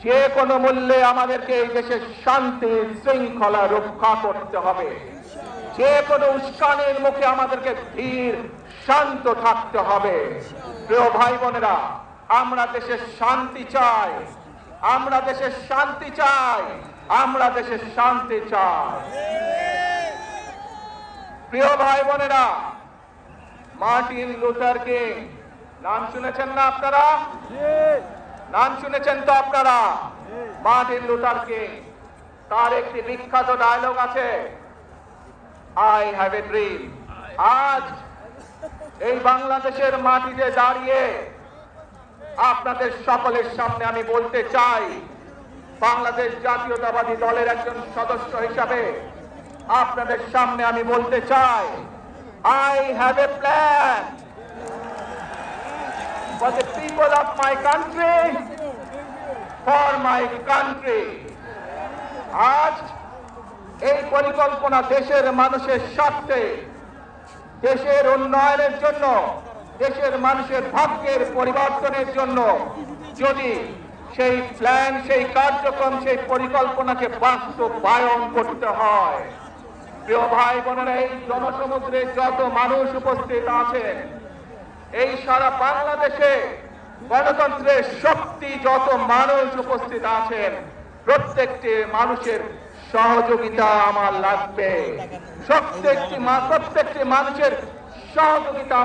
যে কোনো মূল্যে আমাদেরকে এই দেশের শান্তি শৃঙ্খলা রক্ষা করতে হবে। যে কোনো উস্কানির মুখে আমাদেরকে ধীর শান্ত থাকতে হবে। প্রিয় ভাই বোনেরা, আমরা দেশের শান্তি চাই, আমরা দেশের শান্তি চাই, আমরা দেশের শান্তি চাই। প্রিয় ভাই বোনেরা, মার্টিন লুথার কিং নাম শুনেছেন না আপনারা? নাম শুনেছেন তো আপনারা? মার্টিন লুথার কিং, তার একটি বিখ্যাত ডায়লগ আছে, আই হ্যাভ এ ড্রিম। আজ এই বাংলাদেশের মাটিতে দাঁড়িয়ে আপনাদের সকলের সামনে আমি বলতে চাই, বাংলাদেশ জাতীয়তাবাদী দলের একজন সদস্য হিসাবে আপনাদের সামনে আমি বলতে চাই, I have a plan for the people of my country, for my country. আজ এই পরিকল্পনা দেশের মানুষের স্বার্থে, দেশের উন্নয়নের জন্য, দেশের মানুষের ভাগ্যের পরিবর্তনের জন্য যদি সেই প্ল্যান, সেই কার্যক্রম, সেই পরিকল্পনাকে বাস্তবায়ন করতে হয়, প্রিয় ভাই বোনেরা, এই জনসমুদ্রে যত মানুষ উপস্থিত আছেন, এই সারা বাংলাদেশে গণতন্ত্রের শক্তি যত মানুষ উপস্থিত আছেন, প্রত্যেকটি মানুষের সহযোগিতা আমার লাগবে। প্রত্যেকটি মানুষের সহযোগিতা